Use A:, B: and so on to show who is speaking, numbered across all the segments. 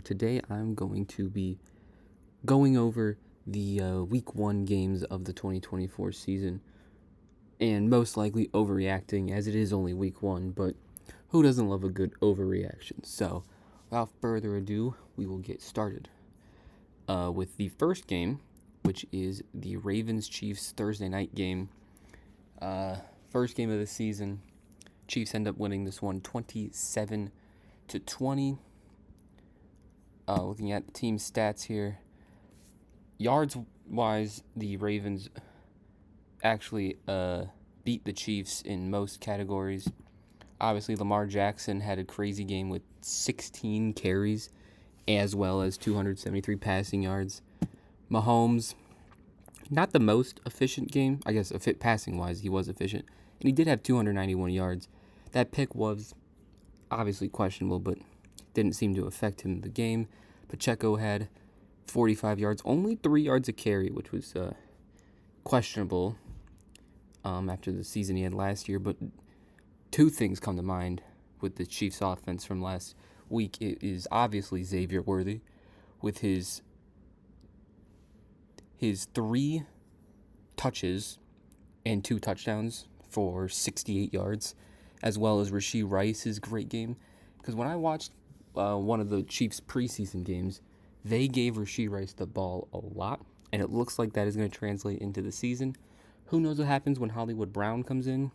A: Today I'm going to be going over the week 1 games of the 2024 season and most likely overreacting as it is only week 1, but who doesn't love a good overreaction? So, without further ado, we will get started with the first game, which is the Ravens-Chiefs Thursday night game. First game of the season. Chiefs end up winning this one 27-20. Looking at the team stats here, yards-wise, the Ravens actually beat the Chiefs in most categories. Obviously, Lamar Jackson had a crazy game with 16 carries as well as 273 passing yards. Mahomes, not the most efficient game. I guess passing-wise, he was efficient. And he did have 291 yards. That pick was obviously questionable, but didn't seem to affect him in the game. Pacheco had 45 yards, only 3 yards a carry, which was questionable after the season he had last year. But two things come to mind with the Chiefs' offense from last week. It is obviously Xavier Worthy with his 3 touches and 2 touchdowns for 68 yards, as well as Rashee Rice's great game. Because when I watched one of the Chiefs' preseason games, they gave Rashee Rice the ball a lot, and it looks like that is going to translate into the season. Who knows what happens when Hollywood Brown comes in,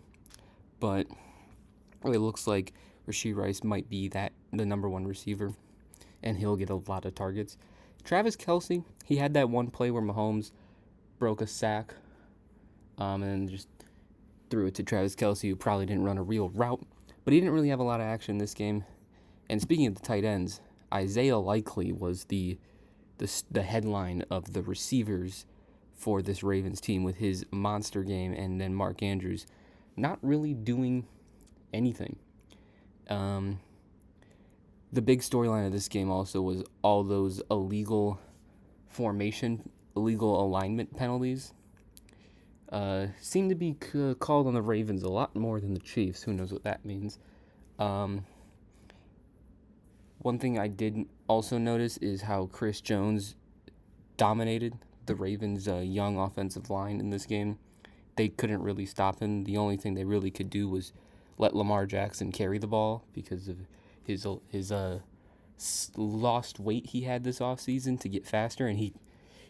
A: but it really looks like Rashee Rice might be the number 1 receiver, and he'll get a lot of targets. Travis Kelce, he had that one play where Mahomes broke a sack, and then just threw it to Travis Kelce, who probably didn't run a real route, but he didn't really have a lot of action in this game. And speaking of the tight ends, Isaiah Likely was the headline of the receivers for this Ravens team with his monster game, and then Mark Andrews not really doing anything. The big storyline of this game also was all those illegal alignment penalties. Seem to be called on the Ravens a lot more than the Chiefs. Who knows what that means? One thing I did also notice is how Chris Jones dominated the Ravens' young offensive line in this game. They couldn't really stop him. The only thing they really could do was let Lamar Jackson carry the ball because of his lost weight he had this offseason to get faster, and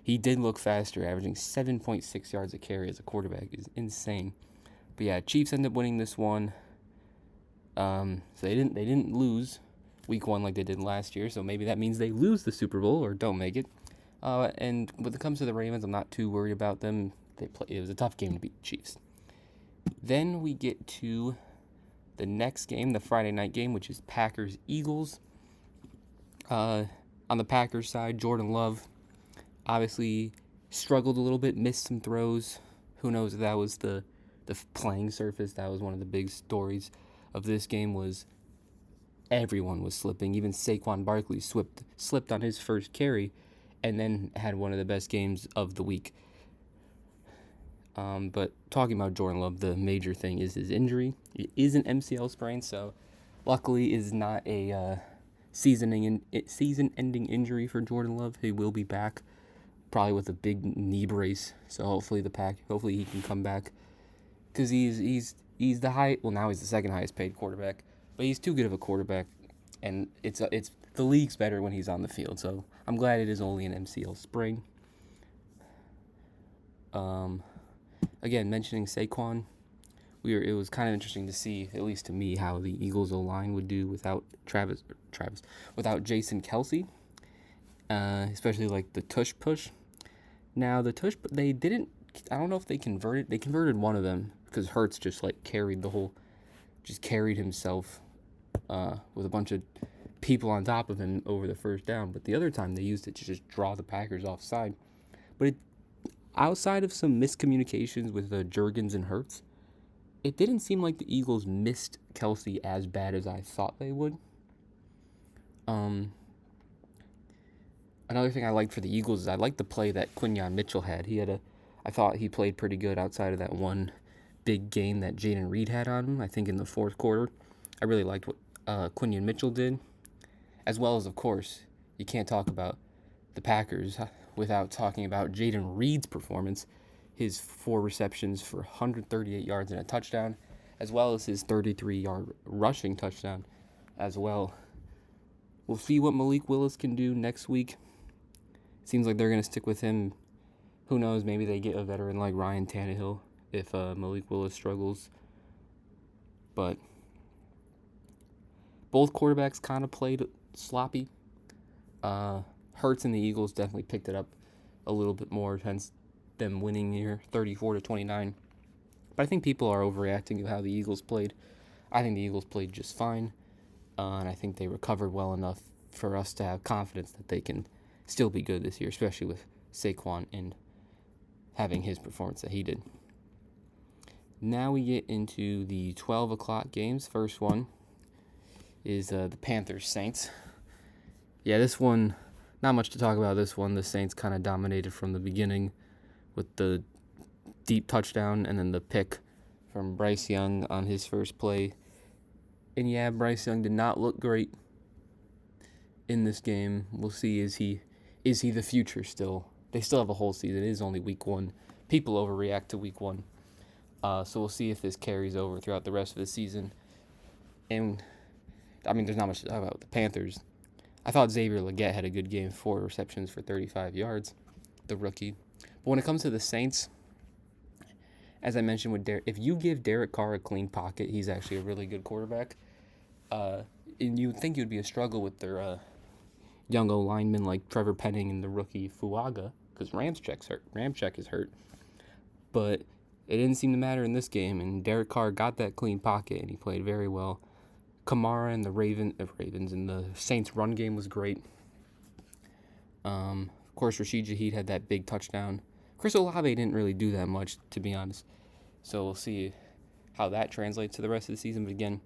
A: he did look faster, averaging 7.6 yards a carry as a quarterback. Is insane. But yeah, Chiefs end up winning this one. So they didn't lose week 1 like they did last year, so maybe that means they lose the Super Bowl or don't make it. And when it comes to the Ravens, I'm not too worried about them. It was a tough game to beat the Chiefs. Then we get to the next game, the Friday night game, which is Packers-Eagles. On the Packers side, Jordan Love obviously struggled a little bit, missed some throws. Who knows if that was the playing surface. That was one of the big stories of this game, was everyone was slipping. Even Saquon Barkley slipped on his first carry and then had one of the best games of the week. But talking about Jordan Love, the major thing is his injury. It is an MCL sprain, so luckily is not a season-ending injury for Jordan Love. He will be back, probably with a big knee brace. So hopefully he can come back, because he's the high. Well, now he's the second highest paid quarterback, but he's too good of a quarterback, and it's the league's better when he's on the field. So I'm glad it is only an MCL sprain. Again, mentioning Saquon, it was kind of interesting to see, at least to me, how the Eagles O-line would do without without Jason Kelce, especially like the tush push. Now the tush, they didn't. I don't know if they converted. They converted one of them because Hurts just carried himself with a bunch of people on top of him over the first down. But the other time they used it to just draw the Packers offside. But outside of some miscommunications with Jurgens and Hurts, it didn't seem like the Eagles missed Kelce as bad as I thought they would. Another thing I liked for the Eagles is I liked the play that Quinyon Mitchell had. I thought he played pretty good outside of that one big game that Jaden Reed had on him, I think in the fourth quarter. I really liked what Quinyon Mitchell did, as well as, of course, you can't talk about the Packers without talking about Jaden Reed's performance. His 4 receptions for 138 yards and a touchdown, as well as his 33-yard rushing touchdown as well. We'll see what Malik Willis can do next week. Seems like they're going to stick with him. Who knows, maybe they get a veteran like Ryan Tannehill if Malik Willis struggles. But both quarterbacks kind of played sloppy. Hurts and the Eagles definitely picked it up a little bit more, hence them winning here 34-29. But I think people are overreacting to how the Eagles played. I think the Eagles played just fine, and I think they recovered well enough for us to have confidence that they can still be good this year, especially with Saquon and having his performance that he did. Now we get into the 12 o'clock games. First one is the Panthers-Saints. Yeah, this one, not much to talk about this one. The Saints kind of dominated from the beginning with the deep touchdown and then the pick from Bryce Young on his first play. And yeah, Bryce Young did not look great in this game. We'll see, is he the future still? They still have a whole season. It is only week 1. People overreact to week 1. So we'll see if this carries over throughout the rest of the season. And, I mean, there's not much to talk about with the Panthers. I thought Xavier Legette had a good game, 4 receptions for 35 yards, the rookie. But when it comes to the Saints, as I mentioned with if you give Derek Carr a clean pocket, he's actually a really good quarterback. And you would think it would be a struggle with their young O-linemen like Trevor Penning and the rookie Fuaga, because Ramczyk is hurt. But it didn't seem to matter in this game, and Derek Carr got that clean pocket, and he played very well. Kamara and the Ravens and the Saints' run game was great. Of course, Rashid Shaheed had that big touchdown. Chris Olave didn't really do that much, to be honest. So we'll see how that translates to the rest of the season. But again,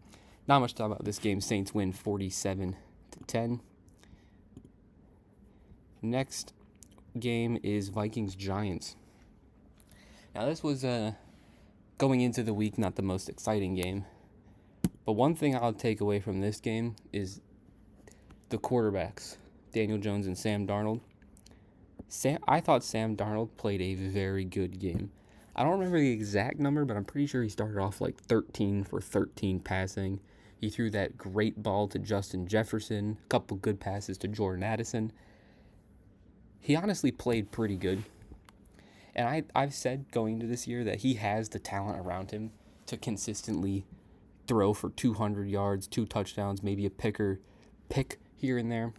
A: not much to talk about this game. Saints win 47-10. Next game is Vikings-Giants. Now, this was going into the week not the most exciting game. But one thing I'll take away from this game is the quarterbacks, Daniel Jones and Sam Darnold. I thought Sam Darnold played a very good game. I don't remember the exact number, but I'm pretty sure he started off like 13 for 13 passing. He threw that great ball to Justin Jefferson, a couple good passes to Jordan Addison. He honestly played pretty good. And I've said going into this year that he has the talent around him to consistently throw for 200 yards, 2 touchdowns, maybe a pick here and there,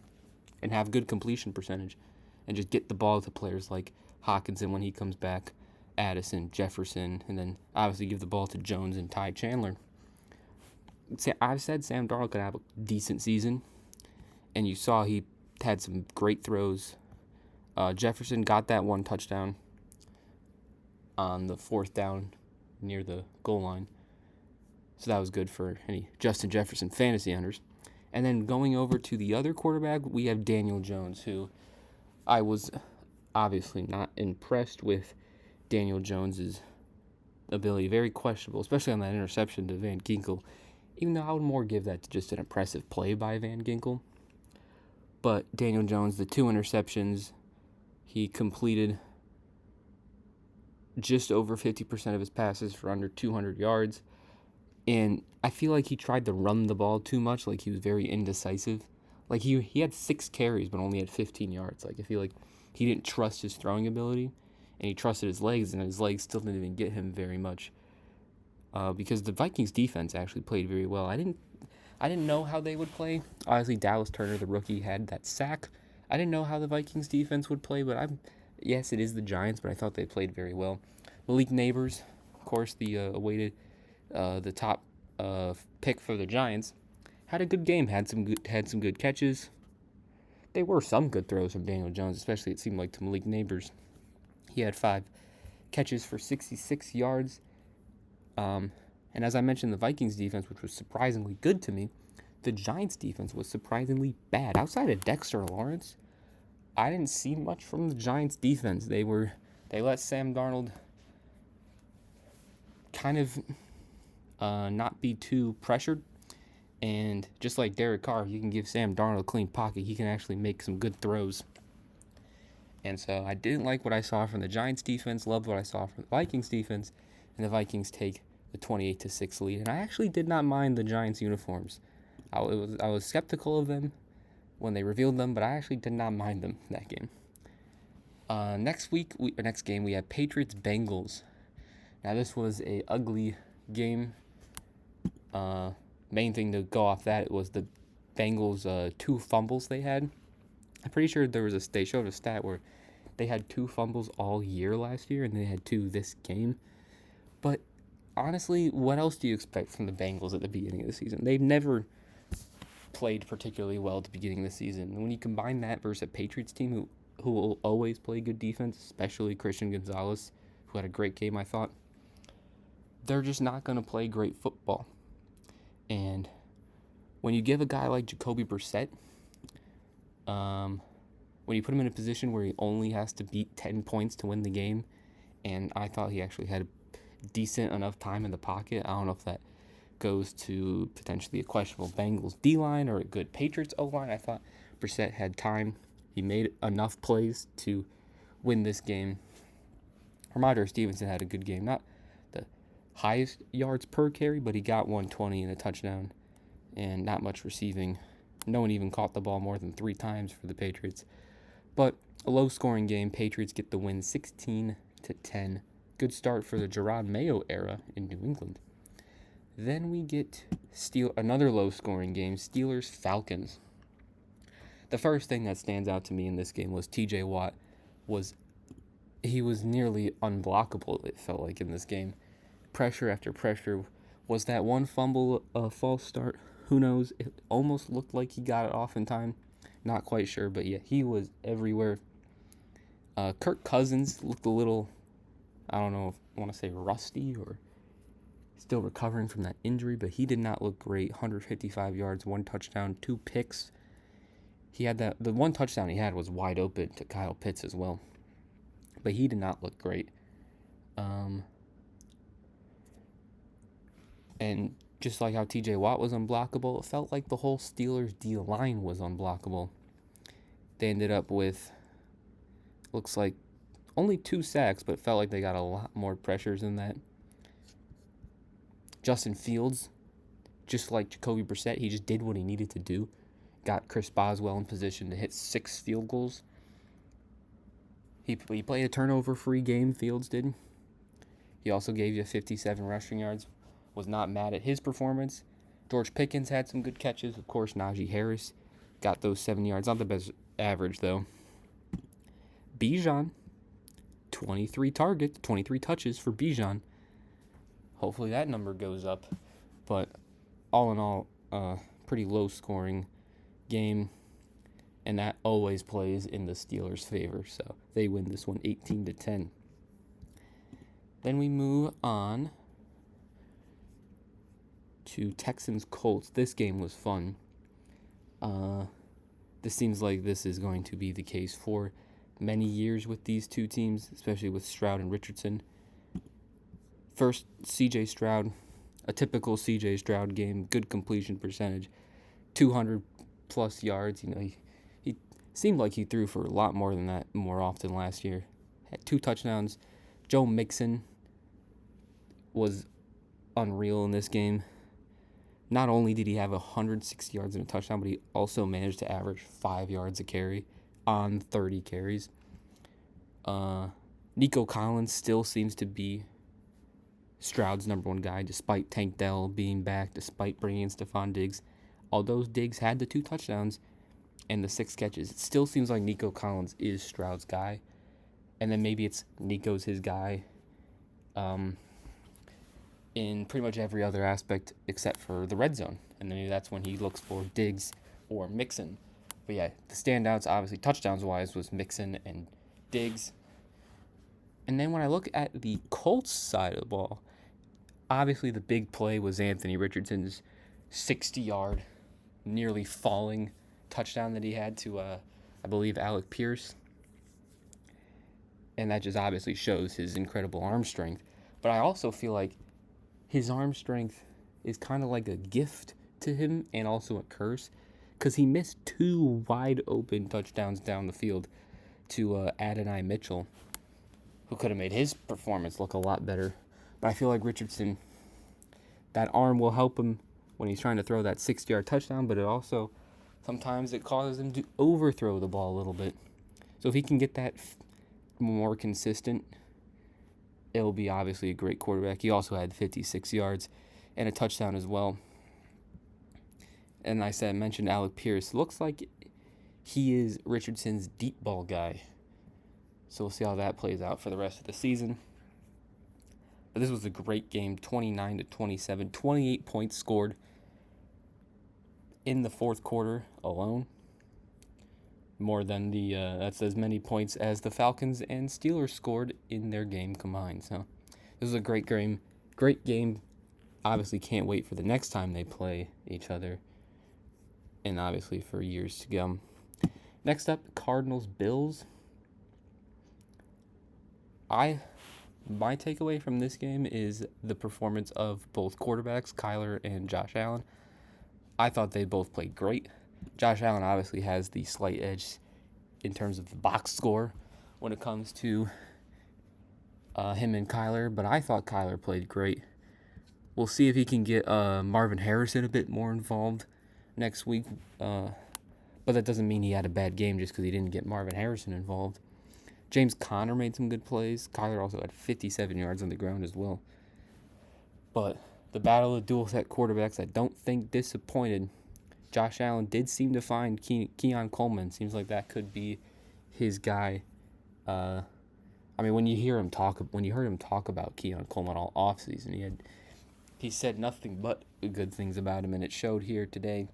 A: and have good completion percentage, and just get the ball to players like Hawkinson when he comes back, Addison, Jefferson, and then obviously give the ball to Jones and Ty Chandler. I've said Sam Darnold could have a decent season, and you saw he had some great throws. Jefferson got that 1 touchdown on the 4th down near the goal line. So that was good for any Justin Jefferson fantasy owners. And then going over to the other quarterback, we have Daniel Jones, who I was obviously not impressed with Daniel Jones's ability. Very questionable, especially on that interception to Van Ginkel. Even though I would more give that to just an impressive play by Van Ginkel. But Daniel Jones, the 2 interceptions, he completed just over 50% of his passes for under 200 yards. And I feel like he tried to run the ball too much, like he was very indecisive. Like he had 6 carries but only had 15 yards. Like I feel like he didn't trust his throwing ability, and he trusted his legs, and his legs still didn't even get him very much. Because the Vikings defense actually played very well. I didn't know how they would play. Obviously, Dallas Turner, the rookie, had that sack. I didn't know how the Vikings defense would play, but yes, it is the Giants, but I thought they played very well. Malik Neighbors, of course, the top pick for the Giants, had a good game. Had some good catches. There were some good throws from Daniel Jones, especially it seemed like to Malik Neighbors. He had 5 catches for 66 yards. And as I mentioned, the Vikings defense, which was surprisingly good to me, the Giants defense was surprisingly bad. Outside of Dexter Lawrence, I didn't see much from the Giants defense. They let Sam Darnold kind of not be too pressured. And just like Derek Carr, you can give Sam Darnold a clean pocket. He can actually make some good throws. And so I didn't like what I saw from the Giants defense, loved what I saw from the Vikings defense, and the Vikings take the 28-6 lead. And I actually did not mind the Giants uniforms. I was skeptical of them when they revealed them, but I actually did not mind them that game. Next game we had Patriots Bengals. Now this was a ugly game. Main thing to go off that was the Bengals 2 fumbles they had. I'm pretty sure they showed a stat where they had 2 fumbles all year last year, and they had 2 this game. But honestly, what else do you expect from the Bengals at the beginning of the season? They've never played particularly well at the beginning of the season. And when you combine that versus a Patriots team who will always play good defense, especially Christian Gonzalez, who had a great game, I thought, they're just not going to play great football. And when you give a guy like Jacoby Brissett, when you put him in a position where he only has to beat 10 points to win the game, and I thought he actually had a decent enough time in the pocket. I don't know if that goes to potentially a questionable Bengals D-line or a good Patriots O-line. I thought Brissett had time. He made enough plays to win this game. Ramondre Stevenson had a good game. Not the highest yards per carry, but he got 120 and a touchdown and not much receiving. No one even caught the ball more than 3 times for the Patriots. But a low-scoring game. Patriots get the win 16-10. Good start for the Gerard Mayo era in New England. Then we get another low-scoring game, Steelers-Falcons. The first thing that stands out to me in this game was T.J. Watt he was nearly unblockable, it felt like, in this game. Pressure after pressure. Was that one fumble a false start? Who knows? It almost looked like he got it off in time. Not quite sure, but yeah, he was everywhere. Kirk Cousins looked a little, I don't know if I want to say rusty or still recovering from that injury, but he did not look great. 155 yards, 1 touchdown, 2 picks. He had the 1 touchdown he had was wide open to Kyle Pitts as well, but he did not look great. And just like how T.J. Watt was unblockable, it felt like the whole Steelers D-line was unblockable. They ended up with, looks like, only 2 sacks, but it felt like they got a lot more pressures than that. Justin Fields, just like Jacoby Brissett, he just did what he needed to do. Got Chris Boswell in position to hit 6 field goals. He played a turnover-free game, Fields did. He also gave you 57 rushing yards. Was not mad at his performance. George Pickens had some good catches. Of course, Najee Harris got those 7 yards. Not the best average, though. Bijan, 23 touches for Bijan. Hopefully that number goes up. But all in all, pretty low-scoring game. And that always plays in the Steelers' favor. So they win this one 18-10. Then we move on to Texans-Colts. This game was fun. This seems like this is going to be the case for many years with these two teams, especially with Stroud and Richardson. First, C.J. Stroud, a typical C.J. Stroud game, good completion percentage, 200-plus yards. He seemed like he threw for a lot more than that more often last year. Had 2 touchdowns. Joe Mixon was unreal in this game. Not only did he have 160 yards and a touchdown, but he also managed to average 5 yards a carry on 30 carries. Nico Collins still seems to be Stroud's number 1 guy, despite Tank Dell being back, despite bringing in Stephon Diggs. Although Diggs had the 2 touchdowns and the 6 catches, it still seems like Nico Collins is Stroud's guy. And then maybe it's Nico's his guy in pretty much every other aspect except for the red zone. And then maybe that's when he looks for Diggs or Mixon. But yeah, the standouts, obviously, touchdowns-wise, was Mixon and Diggs. And then when I look at the Colts side of the ball, obviously the big play was Anthony Richardson's 60-yard, nearly falling touchdown that he had to, I believe, Alec Pierce. And that just obviously shows his incredible arm strength. But I also feel like his arm strength is kind of like a gift to him and also a curse because he missed 2 wide-open touchdowns down the field to Adonai Mitchell, who could have made his performance look a lot better. But I feel like Richardson, that arm will help him when he's trying to throw that 60-yard touchdown, but it also sometimes it causes him to overthrow the ball a little bit. So if he can get that more consistent, it'll be obviously a great quarterback. He also had 56 yards and a touchdown as well. And I mentioned Alec Pierce. Looks like he is Richardson's deep ball guy. So we'll see how that plays out for the rest of the season. But this was a great game, 29-27, 28 points scored in the fourth quarter alone. More than that's as many points as the Falcons and Steelers scored in their game combined. So this was a great game. Great game. Obviously can't wait for the next time they play each other. And obviously for years to come. Next up, Cardinals-Bills. My takeaway from this game is the performance of both quarterbacks, Kyler and Josh Allen. I thought they both played great. Josh Allen obviously has the slight edge in terms of the box score when it comes to him and Kyler, but I thought Kyler played great. We'll see if he can get Marvin Harrison a bit more involved next week, but that doesn't mean he had a bad game just because he didn't get Marvin Harrison involved. James Conner made some good plays. Kyler also had 57 yards on the ground as well. But the battle of dual threat quarterbacks, I don't think disappointed. Josh Allen did seem to find Keon Coleman. Seems like that could be his guy. I mean, when you heard him talk about Keon Coleman all offseason, he said nothing but good things about him, and it showed here today,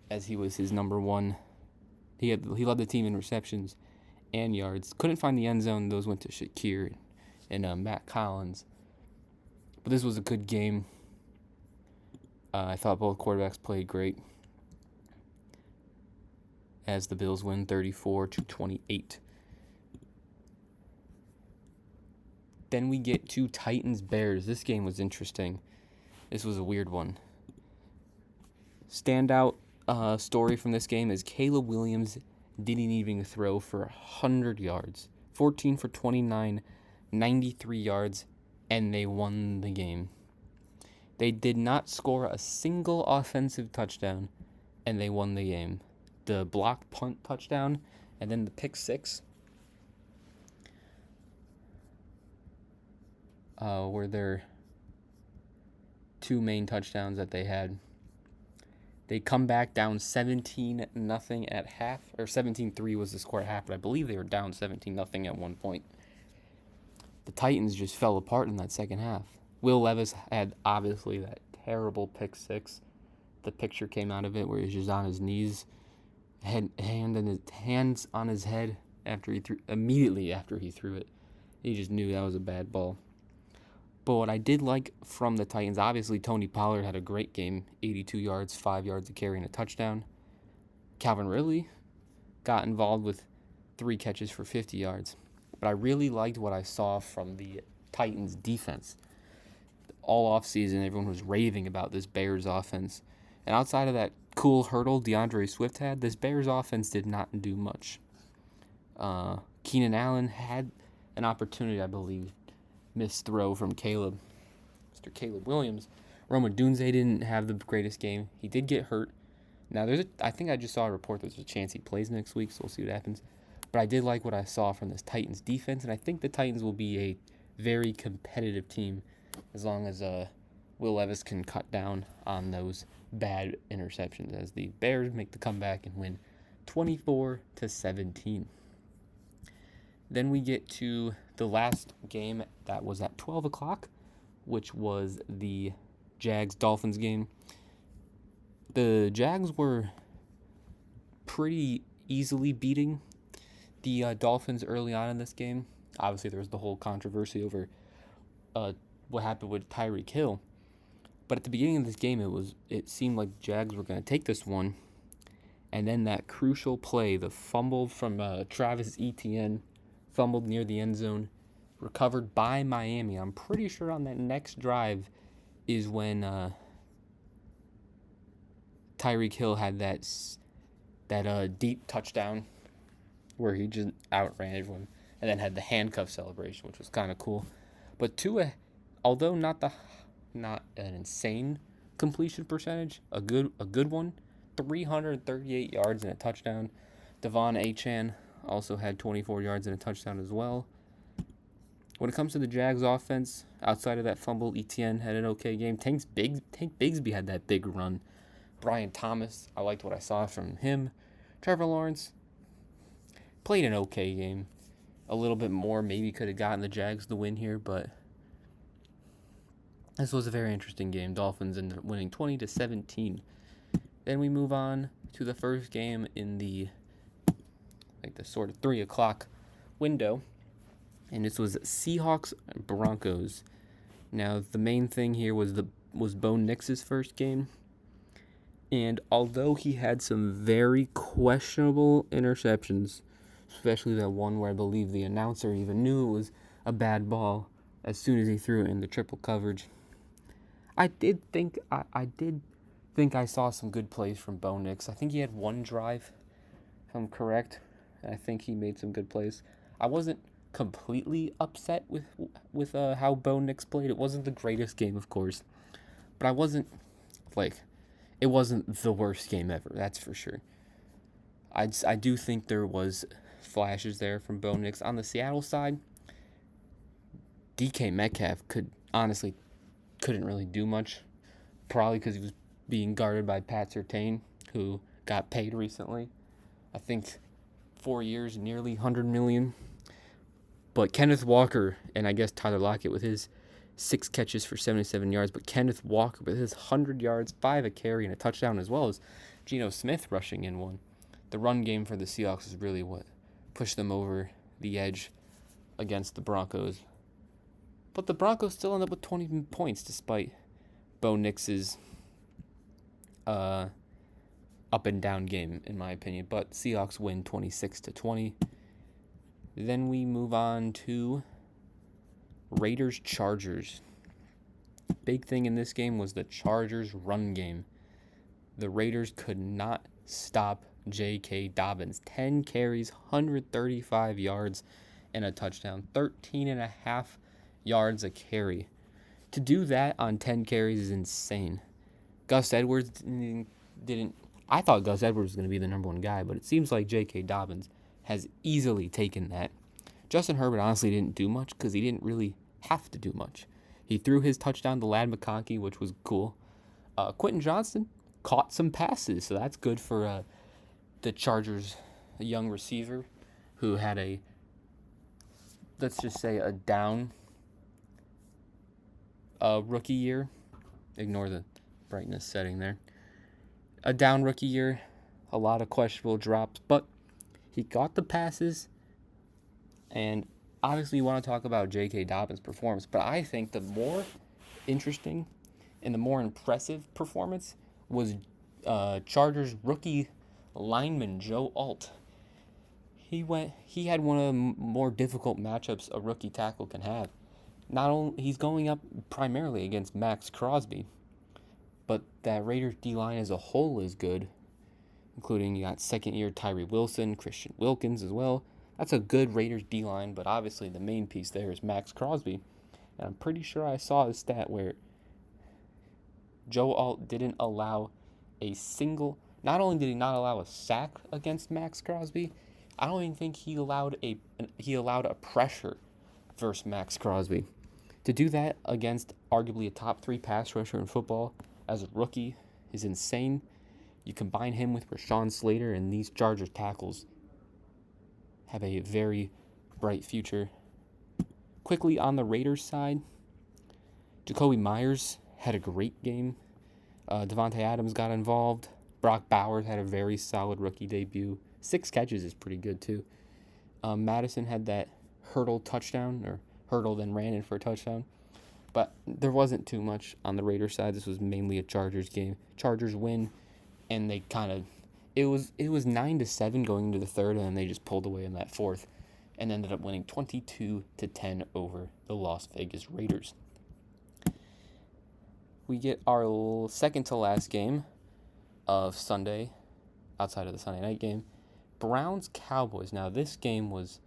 A: as he was his number one. He led the team in receptions and yards. Couldn't find the end zone. Those went to Shakir and Matt Collins. But this was a good game. I thought both quarterbacks played great, as the Bills win 34-28. Then we get to Titans-Bears. This game was interesting. This was a weird one. Standout story from this game is Caleb Williams didn't even throw for 100 yards. 14 for 29, 93 yards, and they won the game. They did not score a single offensive touchdown, and they won the game. The blocked punt touchdown, and then the pick six were their two main touchdowns that they had. They come back down 17-0 at half, or 17-3 was the score at half, but I believe they were down 17-0 at one point. The Titans just fell apart in that second half. Will Levis had obviously that terrible pick six. The picture came out of it where he's just on his knees, hands on his head immediately after he threw it. He just knew that was a bad ball. But what I did like from the Titans, obviously Tony Pollard had a great game, 82 yards, 5 yards of carry and a touchdown. Calvin Ridley got involved with 3 catches for 50 yards. But I really liked what I saw from the Titans defense. All offseason, everyone was raving about this Bears offense. And outside of that cool hurdle DeAndre Swift had, this Bears offense did not do much. Keenan Allen had an opportunity, I believe, missed throw from Mr. Caleb Williams. Roma Dunze didn't have the greatest game. He did get hurt. Now, I think I just saw a report there's a chance he plays next week, so we'll see what happens. But I did like what I saw from this Titans defense, and I think the Titans will be a very competitive team as long as Will Levis can cut down on those bad interceptions as the Bears make the comeback and win 24-17. Then we get to the last game that was at 12 o'clock, which was the Jags-Dolphins game. The Jags were pretty easily beating the Dolphins early on in this game. Obviously, there was the whole controversy over what happened with Tyreek Hill. But at the beginning of this game, it seemed like the Jags were going to take this one. And then that crucial play, the fumble from Travis Etienne, fumbled near the end zone, recovered by Miami. I'm pretty sure on that next drive is when Tyreek Hill had that deep touchdown where he just outran everyone, and then had the handcuff celebration, which was kind of cool. But Tua, although not an insane completion percentage, a good one, 338 yards and a touchdown. Devon Achane also had 24 yards and a touchdown as well. When it comes to the Jags offense, outside of that fumble, Etienne had an okay game. Tank Bigsby had that big run. Brian Thomas, I liked what I saw from him. Trevor Lawrence played an okay game. A little bit more, maybe could have gotten the Jags the win here, but this was a very interesting game. Dolphins ended up winning 20-17. Then we move on to the first game in the sort of 3 o'clock window, and this was Seahawks Broncos. Now the main thing here was Bo Nix's first game, and although he had some very questionable interceptions, especially that one where I believe the announcer even knew it was a bad ball as soon as he threw it into triple coverage, I did think I saw some good plays from Bo Nix. I think he had one drive, if I'm correct. I think he made some good plays. I wasn't completely upset with how Bo Nix played. It wasn't the greatest game, of course, but it wasn't the worst game ever. That's for sure. I do think there was flashes there from Bo Nix. On the Seattle side, DK Metcalf couldn't really do much, probably because he was being guarded by Pat Surtain, who got paid recently. I think 4 years, nearly $100 million. But Kenneth Walker, and I guess Tyler Lockett with his 6 catches for 77 yards, but Kenneth Walker with his 100 yards, 5 a carry, and a touchdown, as well as Geno Smith rushing in one. The run game for the Seahawks is really what pushed them over the edge against the Broncos. But the Broncos still end up with 20 points despite Bo Nix's up and down game, in my opinion. But Seahawks win 26-20. Then we move on to Raiders-Chargers. Big thing in this game was the Chargers' run game. The Raiders could not stop J.K. Dobbins. 10 carries, 135 yards, and a touchdown. 13.5 yards a carry. To do that on 10 carries is insane. Gus Edwards didn't. I thought Gus Edwards was going to be the number one guy, but it seems like J.K. Dobbins has easily taken that. Justin Herbert honestly didn't do much because he didn't really have to do much. He threw his touchdown to Lad McConkey, which was cool. Quentin Johnston caught some passes, so that's good for the Chargers' young receiver who had let's just say a down rookie year. Ignore the brightness setting there. A down rookie year, a lot of questionable drops, but he got the passes. And obviously you want to talk about J.K. Dobbins' performance, but I think the more interesting and the more impressive performance was Chargers rookie lineman Joe Alt. He had one of the more difficult matchups a rookie tackle can have. Not only he's going up primarily against Max Crosby, but that Raiders D-line as a whole is good, including you got second-year Tyree Wilson, Christian Wilkins as well. That's a good Raiders D-line, but obviously the main piece there is Max Crosby. And I'm pretty sure I saw a stat where Joe Alt didn't allow not only did he not allow a sack against Max Crosby, I don't even think he allowed a pressure versus Max Crosby. To do that against arguably a top 3 pass rusher in football as a rookie is insane. You combine him with Rashawn Slater, and these Chargers tackles have a very bright future. Quickly on the Raiders side, Jacoby Myers had a great game. Devontae Adams got involved. Brock Bowers had a very solid rookie debut. 6 catches is pretty good too. Madison had that hurdle then ran in for a touchdown. But there wasn't too much on the Raiders side. This was mainly a Chargers game. Chargers win, and they it was 9-7 going into the third, and then they just pulled away in that fourth and ended up winning 22-10 over the Las Vegas Raiders. We get our second to last game, of Sunday, outside of the Sunday night game, Browns Cowboys. Now this game was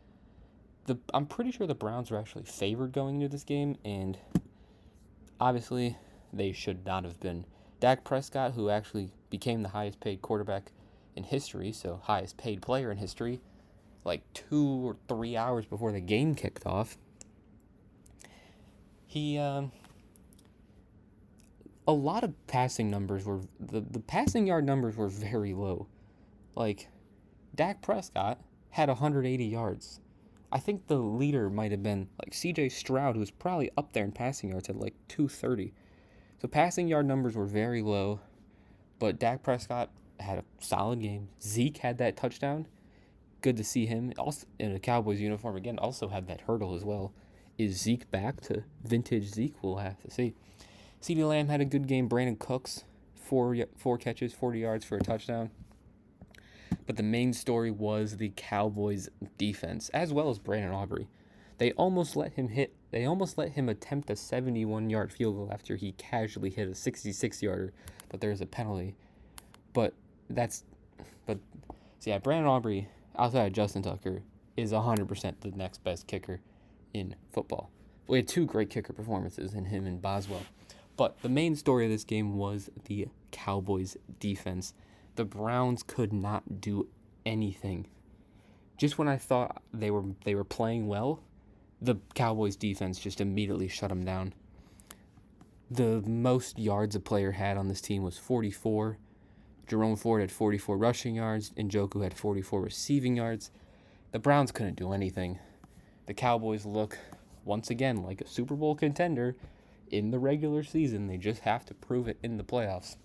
A: I'm pretty sure the Browns were actually favored going into this game, and obviously they should not have been. Dak Prescott, who actually became the highest paid quarterback in history, so highest paid player in history, like 2 or 3 hours before the game kicked off, he a lot of passing numbers were the passing yard numbers were very low. Like Dak Prescott had 180 yards. I think the leader might have been like C.J. Stroud, who was probably up there in passing yards at like 230. So passing yard numbers were very low, but Dak Prescott had a solid game. Zeke had that touchdown. Good to see him. Also in a Cowboys uniform again, also had that hurdle as well. Is Zeke back to vintage Zeke? We'll have to see. CeeDee Lamb had a good game. Brandon Cooks, four catches, 40 yards for a touchdown. But the main story was the Cowboys' defense, as well as Brandon Aubrey. They almost let him attempt a 71-yard field goal after he casually hit a 66-yarder, but there's a penalty. But Brandon Aubrey, outside of Justin Tucker, is 100% the next best kicker in football. We had 2 great kicker performances in him and Boswell. But the main story of this game was the Cowboys' defense. The Browns could not do anything. Just when I thought they were playing well, the Cowboys' defense just immediately shut them down. The most yards a player had on this team was 44. Jerome Ford had 44 rushing yards. Njoku had 44 receiving yards. The Browns couldn't do anything. The Cowboys look, once again, like a Super Bowl contender in the regular season. They just have to prove it in the playoffs.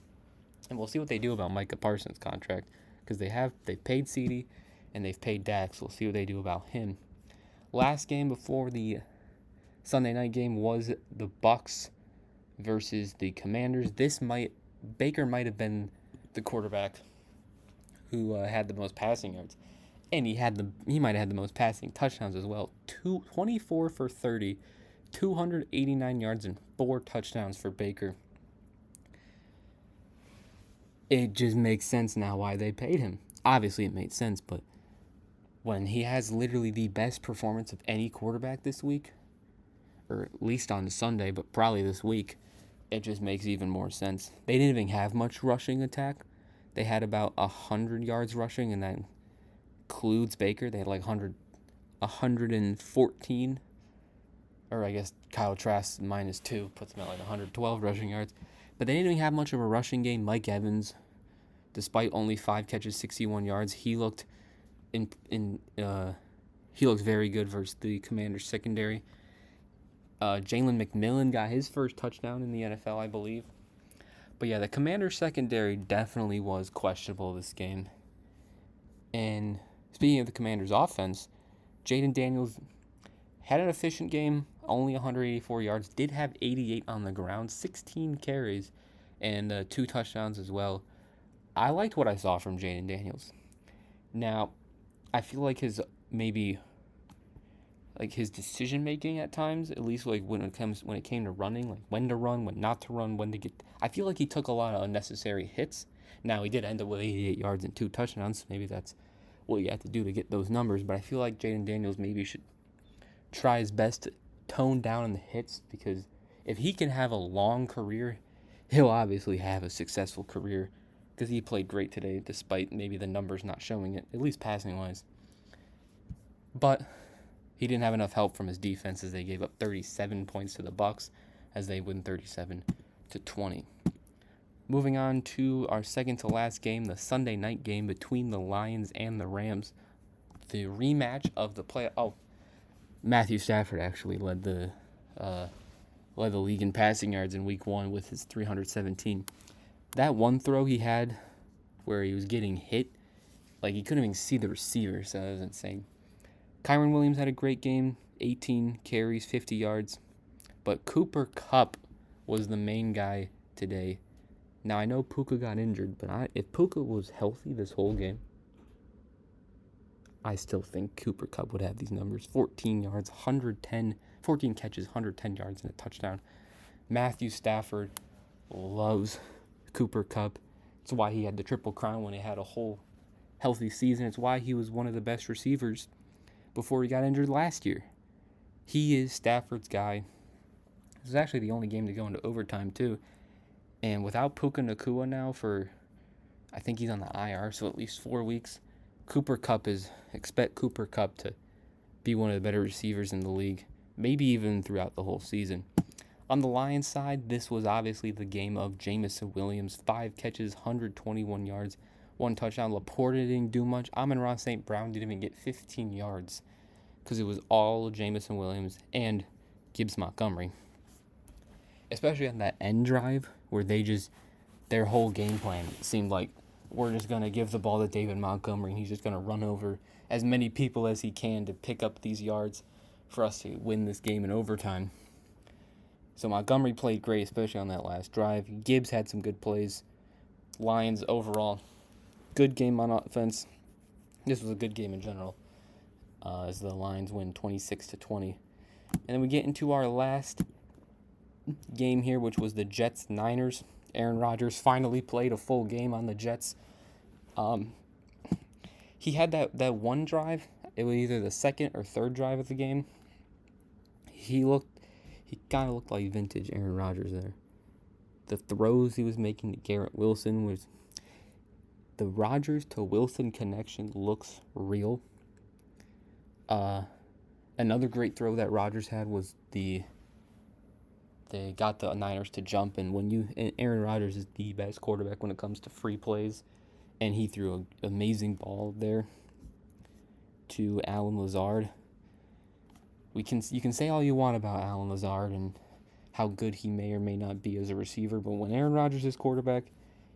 A: And we'll see what they do about Micah Parsons' contract, because they've paid CeeDee and they've paid Dak, so we'll see what they do about him. Last game before the Sunday night game was the Bucs versus the Commanders. Baker might have been the quarterback who had the most passing yards, and he might have had the most passing touchdowns as well. 24 for 30, 289 yards and 4 touchdowns for Baker. It just makes sense now why they paid him. Obviously, it made sense, but when he has literally the best performance of any quarterback this week, or at least on Sunday, but probably this week, it just makes even more sense. They didn't even have much rushing attack. They had about 100 yards rushing, and that includes Baker. They had like 114, or I guess Kyle Trask -2 puts them at like 112 rushing yards. But they didn't even have much of a rushing game. Mike Evans, despite only 5 catches, 61 yards, he looked very good versus the Commanders secondary. Jalen McMillan got his first touchdown in the NFL, I believe. But yeah, the Commanders secondary definitely was questionable this game. And speaking of the Commanders offense, Jaden Daniels had an efficient game, only 184 yards, did have 88 on the ground, 16 carries, and 2 touchdowns as well. I liked what I saw from Jaden Daniels. Now, I feel like his decision making at times, at least like when it came to running, like when to run, when not to run, when to get. I feel like he took a lot of unnecessary hits. Now he did end up with 88 yards and 2 touchdowns. Maybe that's what you have to do to get those numbers. But I feel like Jaden Daniels maybe should try his best to tone down the hits, because if he can have a long career, he'll obviously have a successful career, because he played great today despite maybe the numbers not showing it, at least passing wise. But he didn't have enough help from his defense, as they gave up 37 points to the Bucs as they win 37-20. Moving on to our second to last game, the Sunday night game between the Lions and the Rams. The rematch of the Matthew Stafford actually led the league in passing yards in Week 1 with his 317. That one throw he had where he was getting hit, like he couldn't even see the receiver, so that was insane. Kyron Williams had a great game, 18 carries, 50 yards. But Cooper Kupp was the main guy today. Now, I know Puka got injured, but if Puka was healthy this whole game, I still think Cooper Kupp would have these numbers. 14 yards, 14 catches, 110 yards, and a touchdown. Matthew Stafford loves Cooper Kupp. It's why he had the Triple Crown when he had a whole healthy season. It's why he was one of the best receivers before he got injured last year. He is Stafford's guy. This is actually the only game to go into overtime, too. And without Puka Nacua now for, I think he's on the IR, so at least 4 weeks, expect Cooper Kupp to be one of the better receivers in the league, maybe even throughout the whole season. On the Lions side, this was obviously the game of Jamison Williams. 5 catches, 121 yards, 1 touchdown. Laporte didn't do much. Amon-Ra St. Brown didn't even get 15 yards because it was all Jamison Williams and Gibbs Montgomery. Especially on that end drive where their whole game plan seemed like, we're just going to give the ball to David Montgomery and he's just going to run over as many people as he can to pick up these yards for us to win this game in overtime. So Montgomery played great, especially on that last drive. Gibbs had some good plays. Lions overall, good game on offense. This was a good game in general, as the Lions win 26-20. And then we get into our last game here, which was the Jets-Niners. Aaron Rodgers finally played a full game on the Jets. He had that one drive. It was either the second or third drive of the game. He kind of looked like vintage Aaron Rodgers there. The throws he was making to Garrett Wilson was... The Rodgers to Wilson connection looks real. Another great throw that Rodgers had was they got the Niners to jump, and Aaron Rodgers is the best quarterback when it comes to free plays, and he threw an amazing ball there to Allen Lazard. You can say all you want about Allen Lazard and how good he may or may not be as a receiver, but when Aaron Rodgers is quarterback,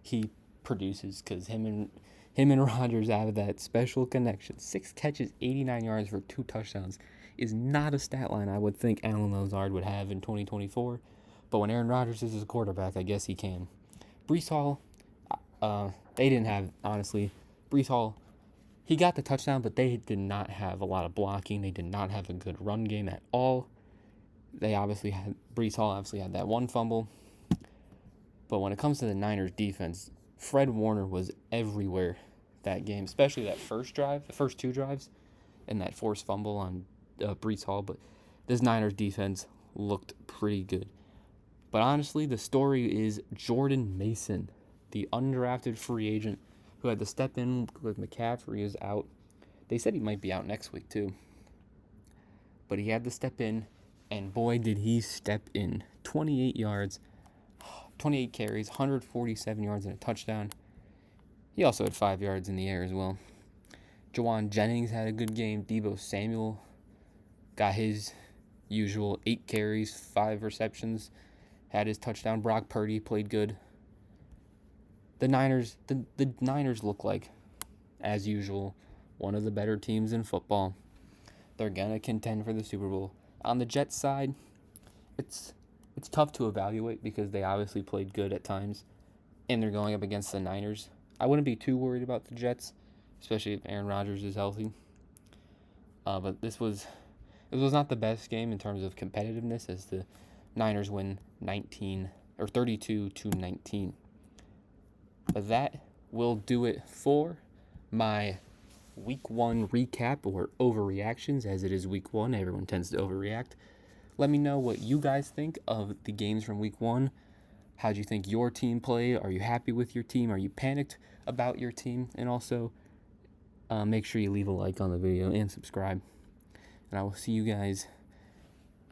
A: he produces, because him and Rodgers have that special connection. 6 catches, 89 yards for 2 touchdowns is not a stat line I would think Allen Lazard would have in 2024, but when Aaron Rodgers is his quarterback, I guess he can. Breece Hall, they didn't have, honestly, Breece Hall, he got the touchdown, but they did not have a lot of blocking. They did not have a good run game at all. Breece Hall obviously had that one fumble. But when it comes to the Niners defense, Fred Warner was everywhere that game, especially that first drive, the first 2 drives, and that forced fumble on Breece Hall. But this Niners defense looked pretty good. But honestly, the story is Jordan Mason, the undrafted free agent who had to step in with McCaffrey is out. They said he might be out next week too. But he had to step in, and boy did he step in. 28 yards, 28 carries, 147 yards and a touchdown. He also had 5 yards in the air as well. Jawan Jennings had a good game. Deebo Samuel got his usual 8 carries, 5 receptions, had his touchdown. Brock Purdy played good. The Niners look like, as usual, one of the better teams in football. They're going to contend for the Super Bowl. On the Jets side, it's tough to evaluate because they obviously played good at times, and they're going up against the Niners. I wouldn't be too worried about the Jets, especially if Aaron Rodgers is healthy. But it was not the best game in terms of competitiveness, as the Niners win 32-19. But that will do it for my Week 1 recap, or overreactions, as it is Week 1. Everyone tends to overreact. Let me know what you guys think of the games from Week 1. How'd you think your team played? Are you happy with your team? Are you panicked about your team? And also, make sure you leave a like on the video and subscribe. And I will see you guys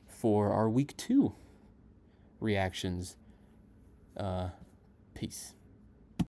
A: for our Week 2 reactions. Peace.